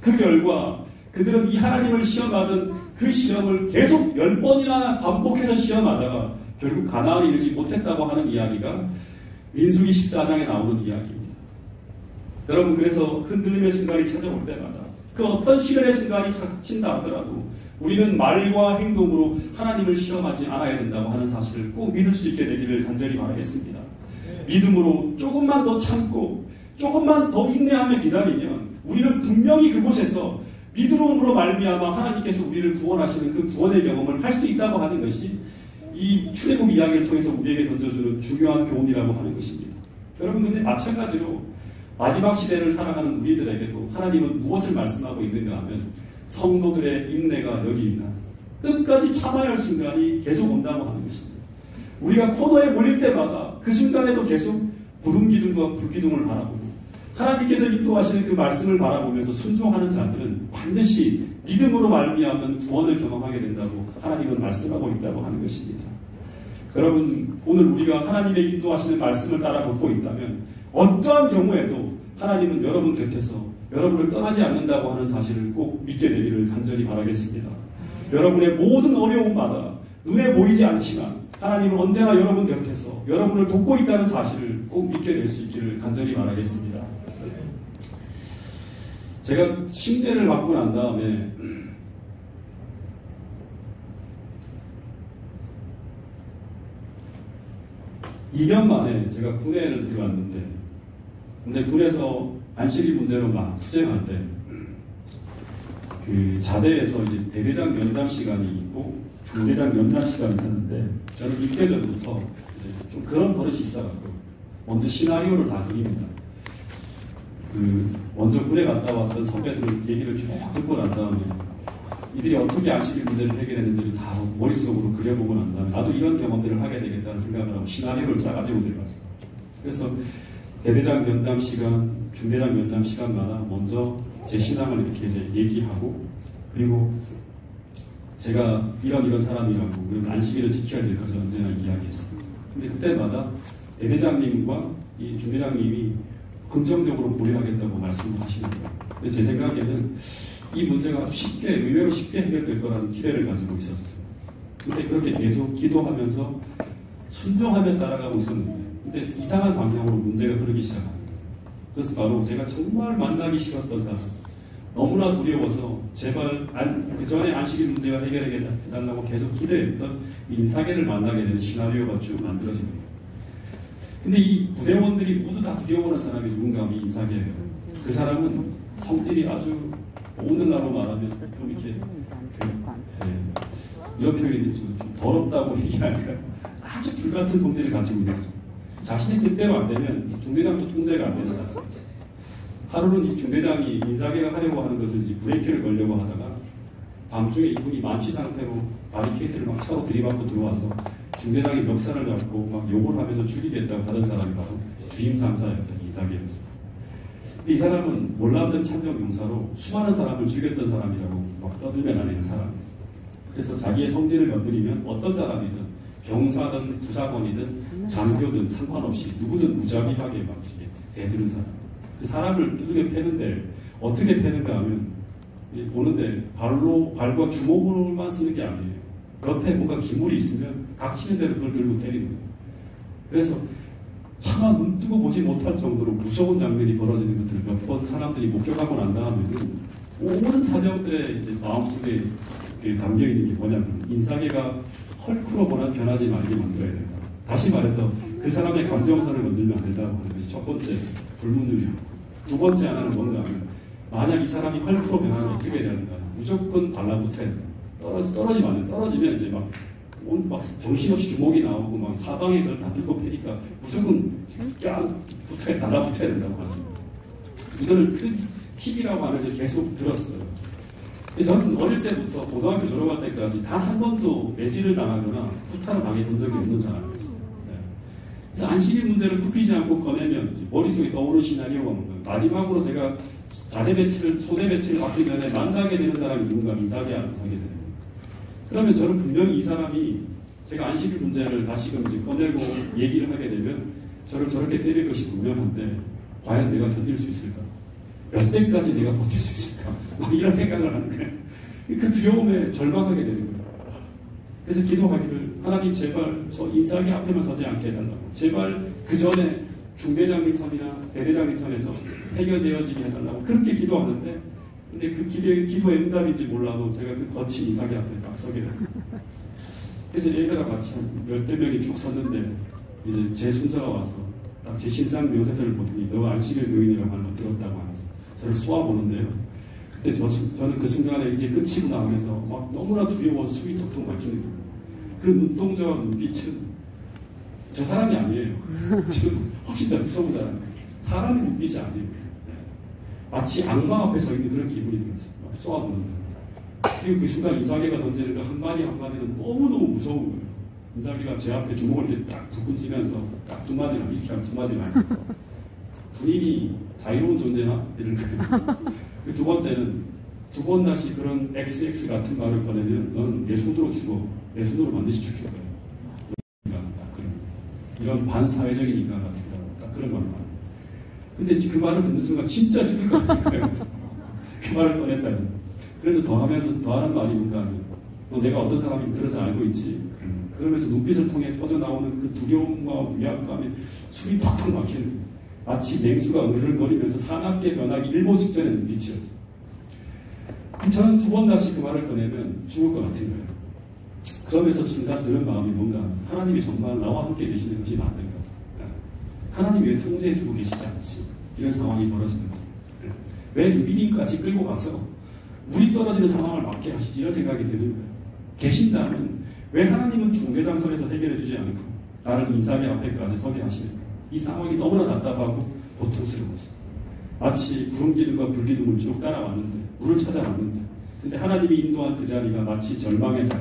그 결과 그들은 이 하나님을 시험하던 그 시험을 계속 10번이나 반복해서 시험하다가 결국 가나안에 이르지 못했다고 하는 이야기가 민수기 14장에 나오는 이야기입니다. 여러분, 그래서 흔들림의 순간이 찾아올 때마다 그 어떤 시련의 순간이 닥친다 하더라도 우리는 말과 행동으로 하나님을 시험하지 않아야 된다고 하는 사실을 꼭 믿을 수 있게 되기를 간절히 바라겠습니다. 믿음으로 조금만 더 참고 조금만 더 인내하며 기다리면 우리는 분명히 그곳에서 믿음으로 말미암아 하나님께서 우리를 구원하시는 그 구원의 경험을 할 수 있다고 하는 것이 이 출애굽 이야기를 통해서 우리에게 던져주는 중요한 교훈이라고 하는 것입니다. 여러분, 근데 마찬가지로 마지막 시대를 살아가는 우리들에게도 하나님은 무엇을 말씀하고 있는가 하면 성도들의 인내가 여기 있나, 끝까지 참아야 할 순간이 계속 온다고 하는 것입니다. 우리가 코너에 몰릴 때마다 그 순간에도 계속 구름 기둥과 불 기둥을 바라보고 하나님께서 인도하시는 그 말씀을 바라보면서 순종하는 자들은 반드시 믿음으로 말미암은 구원을 경험하게 된다고 하나님은 말씀하고 있다고 하는 것입니다. 여러분, 오늘 우리가 하나님의 인도하시는 말씀을 따라 걷고 있다면 어떠한 경우에도 하나님은 여러분 곁에서 여러분을 떠나지 않는다고 하는 사실을 꼭 믿게 되기를 간절히 바라겠습니다. 여러분의 모든 어려움마다 눈에 보이지 않지만 하나님은 언제나 여러분 곁에서 여러분을 돕고 있다는 사실을 꼭 믿게 될 수 있기를 간절히 바라겠습니다. 제가 침대를 받고 난 다음에 (2년) 만에 제가 군에를 들어갔는데, 근데 군에서 안식일 문제로 막 투쟁할 때 그 자대에서 이제 대대장 면담 시간이 있고 중대장 면담 시간이 있었는데, 저는 입대 전부터 좀 그런 버릇이 있어갖고 먼저 시나리오를 다 그립니다. 먼저 군에 갔다 왔던 선배들 얘기를 쭉 듣고 난 다음에 이들이 어떻게 안식일 문제를 해결했는지를 다 머릿속으로 그려보고 난 다음에 나도 이런 경험들을 하게 되겠다는 생각을 하고 시나리오를 짜가지고 들어갔어요. 그래서 대대장 면담 시간, 중대장 면담 시간마다 먼저 제 신앙을 이렇게 이제 얘기하고, 그리고 제가 이런 사람이라고, 그리고 안식일을 지켜야 될 것을 언제나 이야기했어요. 근데 그때마다 대대장님과 이 중대장님이 긍정적으로 고려하겠다고 말씀을 하시는 거예요. 근데 제 생각에는 이 문제가 아주 쉽게, 의외로 쉽게 해결될 거라는 기대를 가지고 있었어요. 근데 그렇게 계속 기도하면서 순종하며 따라가고 있었는데, 근데 이상한 방향으로 문제가 흐르기 시작합니다. 그래서 바로 제가 정말 만나기 싫었던 사람, 너무나 두려워서 제발 그 전에 안식일 문제가 해결해달라고 계속 기대했던 인사계를 만나게 되는 시나리오가 쭉 만들어집니다. 근데 이 부대원들이 모두 다 두려워하는 사람이 누군가 하면 인사계예요. 그 사람은 성질이 아주, 오늘날로 말하면 좀 이렇게 이런 표현이 좀 더럽다고 얘기할까, 아주 불같은 성질을 가지고 있는 사람. 자신이 뜻대로 안 되면 중대장도 통제가 안 된다. 하루는 이 중대장이 인사계가 하려고 하는 것을 이제 브레이크를 걸려고 하다가 밤중에 이분이 만취 상태로 바리케이트를 막 차고 들이받고 들어와서 중대장이 멱살을 잡고 막 욕을 하면서 죽이겠다고 하던 사람이 바로 주임 상사였던 인사계였어요. 근데 이 사람은 몰랐던 참정 용사로 수많은 사람을 죽였던 사람이라고 막 떠들며 다니는 사람이에요. 그래서 자기의 성질을 건드리면 어떤 사람이든 병사든 부사관이든 장교든 상관없이 누구든 무자비하게 막 이렇게 대드는 사람. 그 사람을 두들겨 패는데 어떻게 패는가 하면 보는데 발과 주먹으로만 쓰는 게 아니에요. 옆에 뭔가 기물이 있으면 닥치는 대로 그걸 들고 때리는 거예요. 그래서 차마 눈 뜨고 보지 못할 정도로 무서운 장면이 벌어지는 것들을 몇 번 사람들이 목격하고 난 다음에는 모든 사정들의 이제 마음속에 담겨 있는 게 뭐냐면 인사계가 헐크로 변하지 말게 만들어야 된다. 다시 말해서 그 사람의 감정선을 건들면 안 된다고 하는 것이 첫 번째 불문율이었고, 두 번째 하나는 뭔가 하면 만약 이 사람이 헐크로 변하면 어떻게 해야 되는가, 무조건 달라붙어야 된다. 떨어지면 안 돼. 떨어지면 이제 막 정신없이 주먹이 나오고 막 사방에 그걸 다 들고 패니까 무조건 달라붙어야 된다고 하는 거예요. 이거를 큰 팁이라고 하면서 계속 들었어요. 저는 어릴 때부터 고등학교 졸업할 때까지 단 한 번도 매질을 당하거나 후타를 당해본 적이 없는 사람이었어요. 네. 그래서 안식일 문제를 굽히지 않고 꺼내면 머릿속에 떠오르는 시나리오가 뭔가, 마지막으로 제가 자대 배치를, 소대 배치를 받기 전에 만나게 되는 사람이 누군가 인사계 하게 되는 거예요. 그러면 저는 분명히 이 사람이 제가 안식일 문제를 다시금 이제 꺼내고 얘기를 하게 되면 저를 저렇게 때릴 것이 분명한데 과연 내가 견딜 수 있을까? 몇 대까지 내가 버틸 수 있을까? 막 이런 생각을 하는 거예요. 그 두려움에 절망하게 되는 거예요. 그래서 기도하기를, 하나님 제발 저 인사계 앞에만 서지 않게 해달라고, 제발 그 전에 중대장님 선이나 대대장님 선에서 해결되어지게 해달라고 그렇게 기도하는데, 근데 그 기도의 응답인지 몰라도 제가 그 거친 인사계 앞에 딱 서게 돼요. 그래서 얘들아 같이 몇대 명이 쭉 섰는데 이제 제 순서가 와서 딱 제 신상 명세서를 보더니 너 안식일 교인이라고 하는 거 들었다고 하면서 저를 쏘아보는데요. 그때 저는 그 순간에 이제 끝이고 나오면서 막 너무나 두려워서 숨이 턱턱 막히는 거예요. 그 눈동자와 눈빛은 저 사람이 아니에요. 지금 훨씬 더 무서운 사람이에요. 사람의 눈빛이 아니에요. 마치 악마 앞에 서 있는 그런 기분이 들었어요. 막 쏘아보는데. 그리고 그 순간 이삭이가 던지는 그 한마디 한마디는 너무너무 무서운 거예요. 이삭이가 제 앞에 주먹을 이렇게 딱 불끈 찌면서 딱 두 마디랑 이렇게 하면 두 마디랑 군인이 자유로운 존재나? 이런 거예요. 그 두 번째는 두 번 다시 그런 XX 같은 말을 꺼내면 넌 내 손으로 죽어. 내 손으로 반드시 죽일 거야. 딱 그런 이런 반사회적인 인간 같은 거 딱 그런 말을 말해요. 근데 그 말을 듣는 순간 진짜 죽일 것 같은 거예요. 그 말을 꺼냈다니. 그래도 더하는 말이 뭔가 하면 너 내가 어떤 사람인지 그래서 알고 있지. 그러면서 눈빛을 통해 퍼져나오는 그 두려움과 무력감에 숨이 팍팍 막히는 거예요. 마치 냉수가 으르렁거리면서 사납게 변하기 일보 직전의 눈빛이었어요. 저는 두 번 다시 그 말을 꺼내면 죽을 것 같은 거예요. 그러면서 순간 드는 마음이 뭔가 하나님이 정말 나와 함께 계시는 것이 맞는가? 하나님이 왜 통제해주고 계시지 않지? 이런 상황이 벌어지는 거예요. 왜 누비님까지 끌고 가서 물이 떨어지는 상황을 막게 하시지? 이런 생각이 드는 거예요. 계신다면 왜 하나님은 중대장선에서 해결해 주지 않고 나를 이삭의 앞에까지 서게 하시는가? 이 상황이 너무나 답답하고 고통스러웠어요. 마치 구름기둥과 불기둥을 쭉 따라왔는데 물을 찾아왔는데 근데 하나님이 인도한 그 자리가 마치 절망의 자리,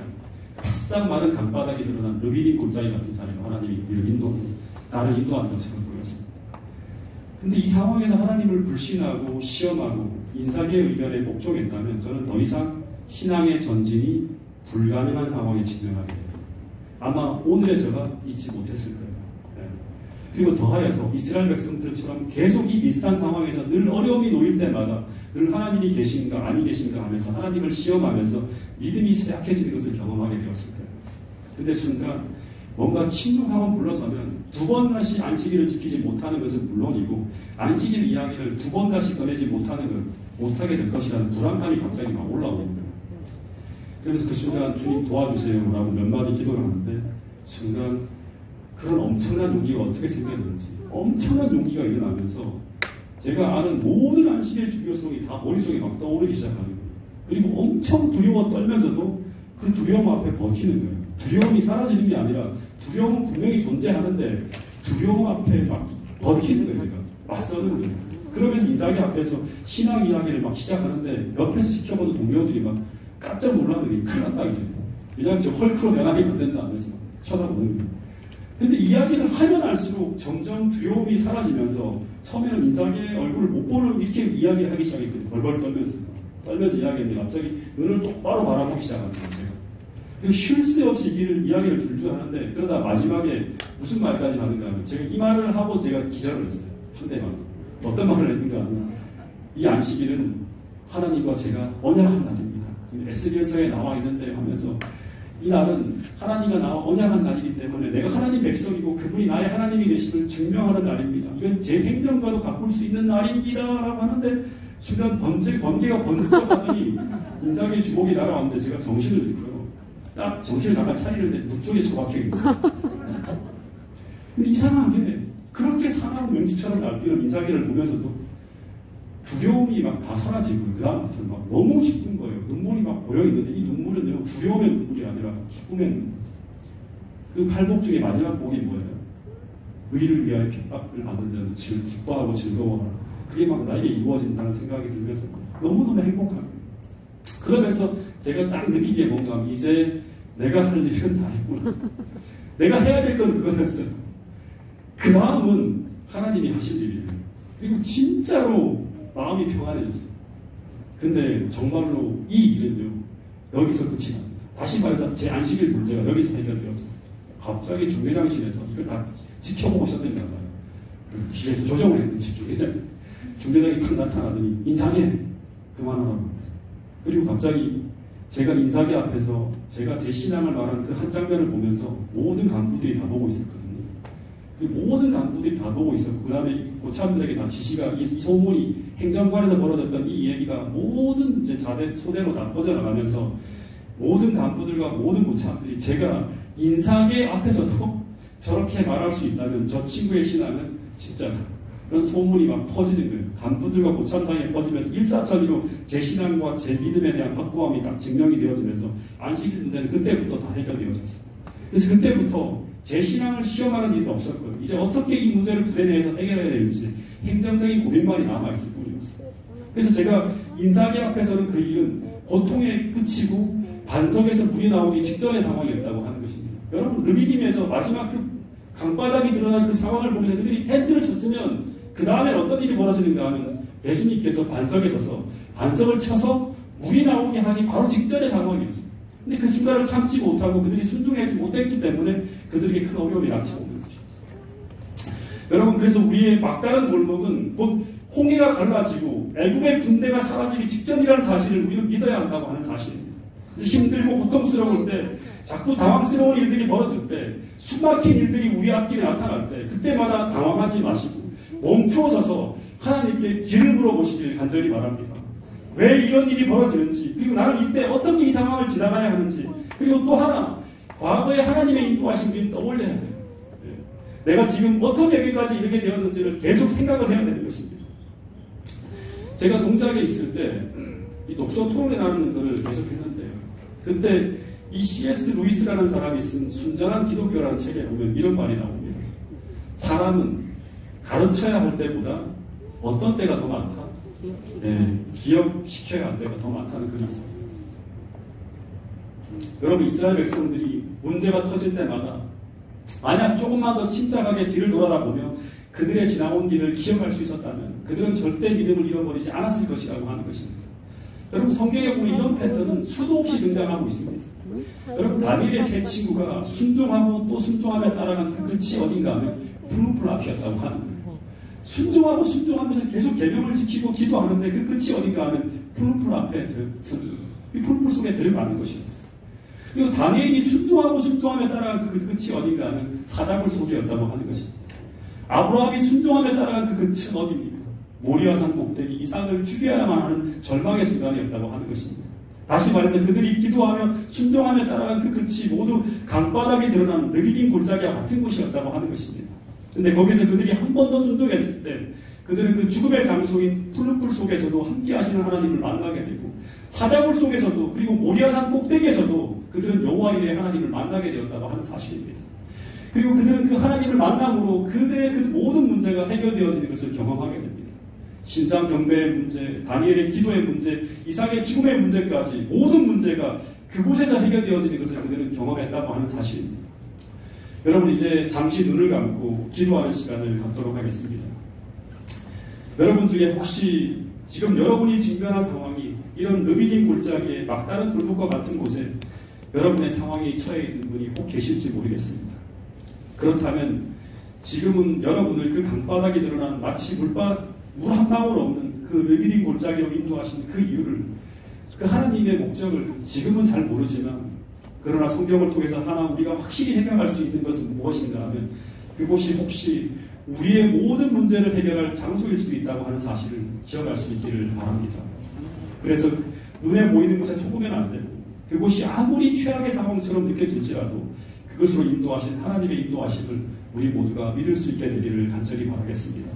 바싹 마른 강바닥이 드러난 르비딘 골짜기 같은 자리가 하나님이 나를 인도하는 것처럼 보였습니다. 근데 이 상황에서 하나님을 불신하고 시험하고 인사계의 의견에 복종했다면 저는 더 이상 신앙의 전진이 불가능한 상황에 직면하게 돼요. 아마 오늘의 저가 잊지 못했을 거예요. 그리고 더하여서 이스라엘 백성들처럼 계속 이 비슷한 상황에서 늘 어려움이 놓일 때마다 늘 하나님이 계신가 아니 계신가 하면서 하나님을 시험하면서 믿음이 쇠약해지는 것을 경험하게 되었을 거예요. 근데 순간 뭔가 침묵하고 물러서면 두 번 다시 안식일을 지키지 못하는 것은 물론이고 안식일 이야기를 두 번 다시 꺼내지 못하게 될 것이라는 불안감이 갑자기 막 올라오는 거예요. 그래서 그 순간 주님 도와주세요 라고 몇 마디 기도를 하는데 순간 그런 엄청난 용기가 어떻게 생겼는지 엄청난 용기가 일어나면서 제가 아는 모든 안식의 중요성이 다 머릿속에 막 떠오르기 시작하는 거예요. 그리고 엄청 두려워 떨면서도 그 두려움 앞에 버티는 거예요. 두려움이 사라지는 게 아니라 두려움은 분명히 존재하는데 두려움 앞에 막 버티는 거예요. 제가 맞서는 거예요. 그러면서 이삭의 앞에서 신앙 이야기를 막 시작하는데 옆에서 지켜보던 동료들이 막 깜짝 놀라는 게 큰일 났다 이제. 왜냐하면 저 헐크로 변하게 만든다 하면서 쳐다보는 거예요. 근데 이야기를 하면 할수록 점점 두려움이 사라지면서 처음에는 이삭의 얼굴을 못 보는 이렇게 이야기를 하기 시작했거든요. 벌벌 떨면서 이야기했는데 갑자기 눈을 똑바로 바라보기 시작하는 거예요. 제가. 그리고 쉴 새 없이 이야기를 줄줄 하는데 그러다 마지막에 무슨 말까지 하는가 하면 제가 이 말을 하고 제가 기절을 했어요. 상대방. 어떤 말을 했는가 하면 이 안식일은 하나님과 제가 언약한 날입니다. SBS에 나와 있는데 하면서 이 날은 하나님과 나와 언약한 날이기 때문에 내가 하나님 백성이고 그분이 나의 하나님이 되심을 증명하는 날입니다. 이건 제 생명과도 바꿀 수 있는 날입니다. 라고 하는데 순간 번개가 번쩍하더니 인상의 주먹이 날아왔는데 제가 정신을 잃고요. 딱 정신을 잠깐 차리는데 물 쪽에 처박혀 있는 거예요. 근데 이상하게 그렇게 사나운 맹수처럼 날뛰는 인사기를 보면서도 두려움이 막 다 사라지고 그 다음부터 막 너무 기쁜 거예요. 눈물이 막 고여있는데 이 눈물은 두려움의 눈물이 아니라 기쁨의 눈물. 그 팔복 중에 마지막 복이 뭐예요? 의를 위하여 핍박을 받는 자는 기뻐하고 즐거워하라. 그게 막 나에게 이루어진다는 생각이 들면서 너무너무 행복합니다. 그러면서 제가 딱 느낀 게 뭔가 하면 이제 내가 할 일은 다 했구나. 내가 해야 될 건 그거였어요. 그 다음은 하나님이 하실 일이에요. 그리고 진짜로 마음이 평안해졌어요. 근데 정말로 이 일은요 여기서 끝이 납니다. 다시 말해서 제 안식일 문제가 여기서 해결되어서 갑자기 중대장실에서 이걸 다 지켜보고 있었던 거예요. 뒤에서 조정을 했는지 중대장이 딱 나타나더니 인사계 그만하라고. 그리고 갑자기 제가 인사계 앞에서 제가 제 신앙을 말하는 그 한 장면을 보면서 모든 간부들이 다 보고 있었거든요. 그 모든 간부들이 다 보고 있었고 그 다음에 고참들에게 다 지시가 이 소문이 행정관에서 벌어졌던 이 얘기가 모든 이제 소대로 다 퍼져나가면서 모든 간부들과 모든 고참들이 제가 인사계 앞에서도 저렇게 말할 수 있다면 저 친구의 신앙은 진짜 그런 소문이 막 퍼지는 거예요. 간부들과 고참 사이에 퍼지면서 일사천리로 제 신앙과 제 믿음에 대한 확고함이 딱 증명이 되어지면서 안식 문제는 그때부터 다 해결되어졌어요. 그래서 그때부터 제 신앙을 시험하는 일은 없었고요. 이제 어떻게 이 문제를 부대 내에서 해결해야 될지 행정적인 고민만이 남아있을 뿐이었어요. 그래서 제가 인사하기 앞에서는 그 일은 고통에 그치고 반석에서 물이 나오기 직전의 상황이었다고 하는 것입니다. 여러분, 르비딤에서 마지막 그 강바닥이 드러난 그 상황을 보면서 그들이 텐트를 쳤으면 그 다음에 어떤 일이 벌어지는가 하면 예수님께서 반석에 서서 반석을 쳐서 물이 나오게 하기 바로 직전의 상황이었어요. 근데 그 순간을 참지 못하고 그들이 순종하지 못했기 때문에 그들에게 큰 어려움이 닥쳐오는 것이었어요. 여러분, 그래서 우리의 막다른 골목은 곧 홍해가 갈라지고 애국의 군대가 사라지기 직전이라는 사실을 우리는 믿어야 한다고 하는 사실입니다. 그래서 힘들고 고통스러울 때, 자꾸 당황스러운 일들이 벌어질 때, 숨막힌 일들이 우리 앞길에 나타날 때 그때마다 당황하지 마시고 멈추어서서 하나님께 길을 물어보시길 간절히 바랍니다. 왜 이런 일이 벌어지는지, 그리고 나는 이때 어떻게 이 상황을 지나가야 하는지, 그리고 또 하나, 과거에 하나님의 인도하심을 떠올려야 돼요. 내가 지금 어떻게 여기까지 이렇게 되었는지를 계속 생각을 해야 되는 것입니다. 제가 동작에 있을 때 이 독서 토론회라는 것을 계속 했는데요. 그때 이 C.S. 루이스라는 사람이 쓴 순전한 기독교라는 책에 보면 이런 말이 나옵니다. 사람은 가르쳐야 할 때보다 어떤 때가 더 많다? 기억시켜야 할 때가 더 많다는 글이 있습니다. 여러분, 이스라엘 백성들이 문제가 터질 때마다 만약 조금만 더 침착하게 뒤를 돌아다보며 그들의 지나온 길을 기억할 수 있었다면 그들은 절대 믿음을 잃어버리지 않았을 것이라고 하는 것입니다. 여러분, 성경에 보면 이런 패턴은 수도 없이 등장하고 있습니다. 여러분, 다니엘의 세 친구가 순종하고 또 순종함에 따라간 그 끝이 어딘가 하면 풀무풀 앞이었다고 하는 거예요. 순종하고 순종하면서 계속 계명을 지키고 기도하는데 그 끝이 어딘가 하면 풀무풀 앞에 이 풀무풀 속에 들어가는 것이었어요. 그리고 다니엘이 순종하고 순종함에 따라간 그 끝이 어딘가 하면 사자굴 속이었다고 하는 것입니다. 아브라함이 순종함에 따라간 그 끝은 어디입니까? 모리아산 꼭대기 이삭을 죽여야만 하는 절망의 순간이었다고 하는 것입니다. 다시 말해서 그들이 기도하며 순종함에 따라간 그 끝이 모두 강바닥에 드러난 르비딤 골짜기와 같은 곳이었다고 하는 것입니다. 근데 거기서 그들이 한 번 더 순종했을 때 그들은 그 죽음의 장소인 풀무풀 속에서도 함께 하시는 하나님을 만나게 되고 사자굴 속에서도 그리고 모리아산 꼭대기에서도 그들은 여호와 이레 하나님을 만나게 되었다고 하는 사실입니다. 그리고 그들은 그 하나님을 만남으로 그들의 그 모든 문제가 해결되어지는 것을 경험하게 됩니다. 신상 경배의 문제, 다니엘의 기도의 문제, 이삭의 죽음의 문제까지 모든 문제가 그곳에서 해결되어지는 것을 그들은 경험했다고 하는 사실입니다. 여러분, 이제 잠시 눈을 감고 기도하는 시간을 갖도록 하겠습니다. 여러분 중에 혹시 지금 여러분이 직면한 상황이 이런 르비딤 골짜기의 막다른 골목과 같은 곳에 여러분의 상황에 처해 있는 분이 혹 계실지 모르겠습니다. 그렇다면 지금은 여러분을 그 강바닥이 드러난 마치 물 한 방울 없는 그 르비딤 골짜기로 인도하신 그 이유를, 그 하나님의 목적을 지금은 잘 모르지만 그러나 성경을 통해서 하나 우리가 확실히 해명할 수 있는 것은 무엇인가 하면 그곳이 혹시 우리의 모든 문제를 해결할 장소일 수도 있다고 하는 사실을 기억할 수 있기를 바랍니다. 그래서 눈에 보이는 곳에 속으면 안 되고 그곳이 아무리 최악의 상황처럼 느껴질지라도 그것으로 인도하신 하나님의 인도하심을 우리 모두가 믿을 수 있게 되기를 간절히 바라겠습니다.